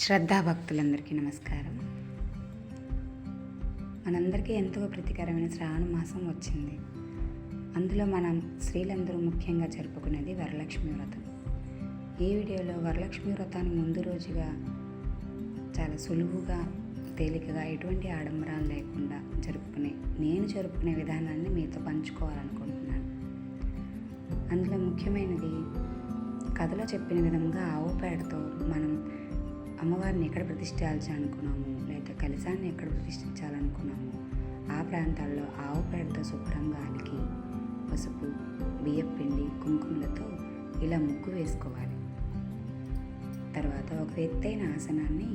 శ్రద్ధాభక్తులందరికీ నమస్కారం. మనందరికీ ఎంతో ప్రీతికరమైన శ్రావణ మాసం వచ్చింది. అందులో మనం స్త్రీలందరూ ముఖ్యంగా జరుపుకునేది వరలక్ష్మి వ్రతం. ఈ వీడియోలో వరలక్ష్మి వ్రతాన్ని ముందు రోజుగా చాలా సులువుగా, తేలికగా, ఎటువంటి ఆడంబరాలు లేకుండా నేను జరుపుకునే విధానాన్ని మీతో పంచుకోవాలనుకుంటున్నాను. అందులో ముఖ్యమైనది, కథలో చెప్పిన విధంగా ఆవు పేడతో మనం అమ్మవారిని ఎక్కడ ప్రతిష్ఠించాలనుకున్నాము, లేదా కలశాన్ని ఎక్కడ ప్రతిష్ఠించాలనుకున్నాము, ఆ ప్రాంతాల్లో ఆవు పేడతో శుభ్రంగా అలికి పసుపు, బియ్యపిండి, కుంకుమలతో ఇలా ముగ్గు వేసుకోవాలి. తర్వాత ఒక ఎత్తైన ఆసనాన్ని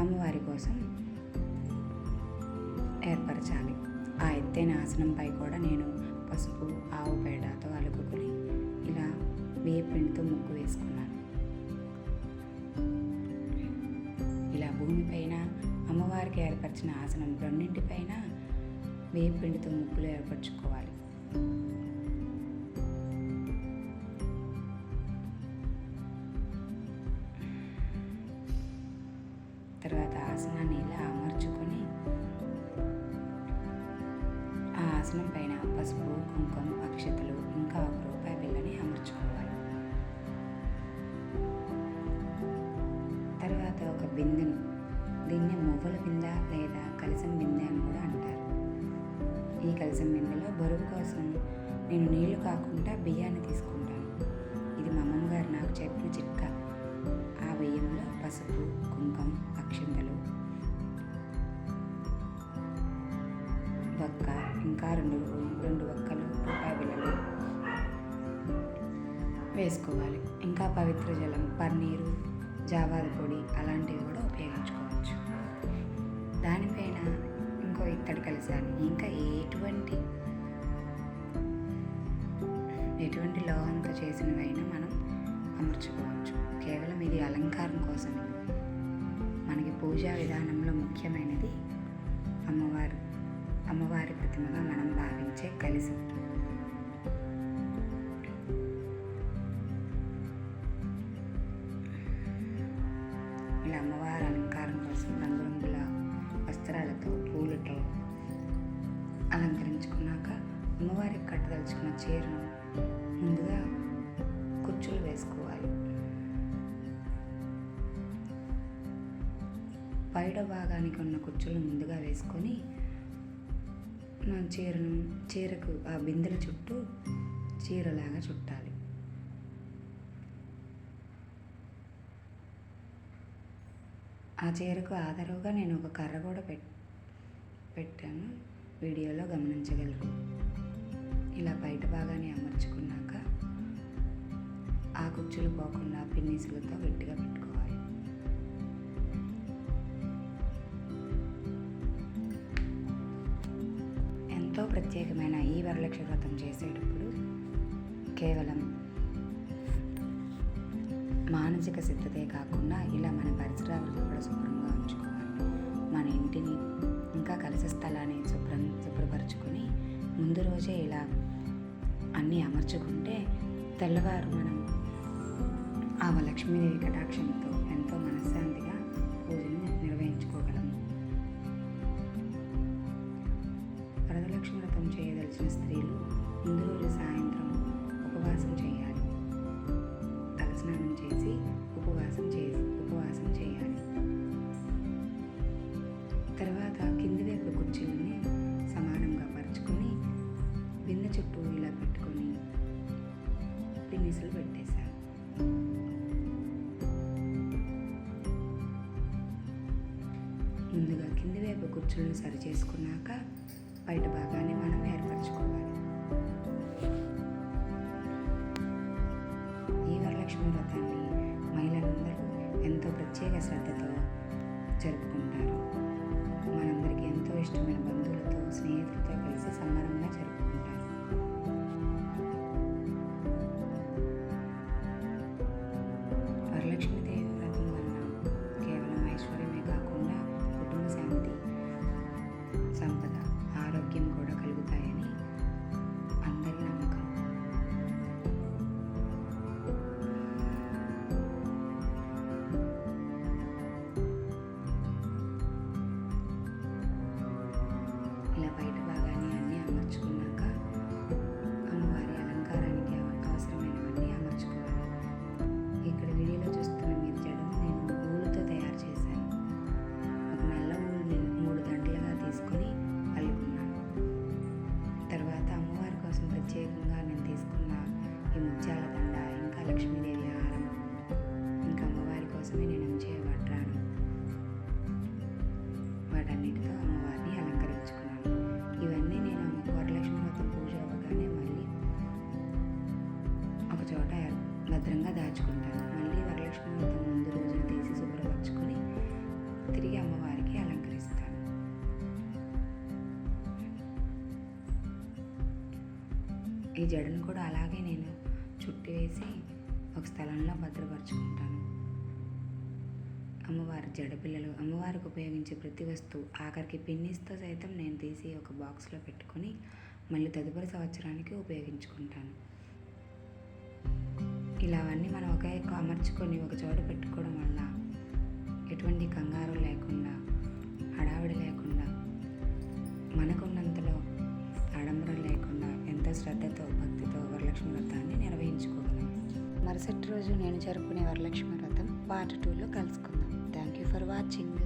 అమ్మవారి కోసం ఏర్పరచాలి. ఆ ఎత్తైన ఆసనంపై కూడా నేను పసుపు, ఆవు పేడతో అలుకుని ఇలా బియ్యపిండితో ముగ్గు వేసుకున్నాను. ఇలా భూమిపైన అమ్మవారికి ఏర్పరిచిన ఆసనం రెండింటిపైన బియ్యపిండితో ముగ్గులు ఏర్పరచుకోవాలి. తర్వాత ఆసనాన్ని ఇలా అమర్చుకొని ఆ ఆసనం పైన పసుపు, కుంకుమ, అక్షతలు, ఇంకా ₹1 బిళ్ళని అమర్చుకోవాలి. తర్వాత ఒక బిందెను, దీన్ని మువ్వల బిందె లేదా కలశం బిందె అని కూడా అంటారు. ఈ కలశం బిందెలో బరువు కోసం నేను నీళ్లు కాకుండా బియ్యాన్ని తీసుకుంటాను. ఇది మా అమ్మగారు నాకు చెప్పిన చిట్కా. ఆ బియ్యంలో పసుపు, కుంకుమ, అక్షింతలు, వక్క, ఇంకా రెండు వక్కలు, ₹1 బిళ్ళలు వేసుకోవాలి. ఇంకా పవిత్ర జలం, పన్నీరు, జావాది పొడి అలాంటివి కూడా ఉపయోగించుకోవచ్చు. దానిపైన ఇంకో ఇత్తడి కలశాన్ని, ఇంకా ఎటువంటి లోహంతో చేసినవైనా మనం అమర్చుకోవచ్చు. కేవలం ఇది అలంకారం కోసమే. మనకి పూజా విధానంలో ముఖ్యమైనది అమ్మవారి ప్రతిమగా మనం భావించే కలశం. ఇలా అమ్మవారి అలంకారం కోసం రంగురంగుల వస్త్రాలతో, పూలతో అలంకరించుకున్నాక అమ్మవారికి కట్టదలుచుకున్న చీరను ముందుగా కుచ్చులు వేసుకోవాలి. పైడ భాగానికి ఉన్న కుచ్చులు ముందుగా వేసుకొని చీరకు ఆ బిందెల చుట్టూ చీరలాగా చుట్టాలి. ఆ చీరకు ఆధారంగా నేను ఒక కర్ర కూడా పెట్టాను, వీడియోలో గమనించగలరు. ఇలా బయట భాగాన్ని అమర్చుకున్నాక ఆ కుచ్చులు పోకుండా పిన్నీసులతో గట్టిగా పెట్టుకోవాలి. ఎంతో ప్రత్యేకమైన ఈ వరలక్ష్మి వ్రతం చేసేటప్పుడు కేవలం మానసిక సిద్ధతే కాకుండా ఇలా మన పరిసరాలను కూడా శుభ్రంగా ఉంచుకోవాలి. మన ఇంటిని, ఇంకా కలశ స్థలాన్ని శుభ్రపరచుకొని ముందు రోజే ఇలా అన్నీ అమర్చుకుంటే తెల్లవారు మనం ఆ లక్ష్మీదేవి కటాక్షంతో ఎంతో మనశ్శాంతిగా పూజను నిర్వహించుకోగలము. వరలక్ష్మి వ్రతం చేయదలిచిన స్త్రీలు ముందు రోజు సాయంత్రం ఉపవాసం చేయాలి. తలస్నానం చేసి ఉపవాసం చేయాలి. తర్వాత కింది వైపు కుర్చీలని సమానంగా పరుచుకొని బిందె చుట్టూ ఇలా పెట్టుకొని పిన్నిసులు పెట్టేశాను. ముందుగా కింది వైపు కుర్చీలను సరి చేసుకున్నాక బయట భాగాన్ని మనం ఏర్పరచుకోవాలి. ఈ వరలక్ష్మి వ్రతాన్ని మహిళలందరూ ఎంతో ప్రత్యేక శ్రద్ధతో జరుపుకుంటారు. మనందరికీ ఎంతో ఇష్టమైన బంధువులతో, స్నేహితులతో కలిసి సంబరంగా జరుపుకుంటారు. వరలక్ష్మీదేవి వ్రతం వలన కేవలం ఐశ్వర్యమే కాకుండా కుటుంబ శాంతి, సంపద, ఆరోగ్యం కూడా కలుగుతాయని అందరి నమ్మకం. ఈ జడను కూడా అలాగే నేను చుట్టి వేసి ఒక స్థలంలో భద్రపరుచుకుంటాను. అమ్మవారి జడపిల్లలు, అమ్మవారికి ఉపయోగించే ప్రతి వస్తువు, ఆఖరికి పిన్నీస్తో సైతం నేను తీసి ఒక బాక్స్లో పెట్టుకొని మళ్ళీ తదుపరి సంవత్సరానికి ఉపయోగించుకుంటాను. ఇలా అవన్నీ మనం ఒకే అమర్చుకొని ఒక చోట పెట్టుకోవడం వల్ల ఎటువంటి కంగారు లేకుండా, హడావిడి లేకుండా, మనకున్నంతలో ఆడంబరం లేకుండా ఎంతో శ్రద్ధతో, భక్తితో వరలక్ష్మి వ్రతాన్ని నిర్వహించుకోగలం. మరుసటి రోజు నేను జరుపుకునే వరలక్ష్మి వ్రతం పార్ట్ 2లో కలుసుకుందాం. Thank you for watching.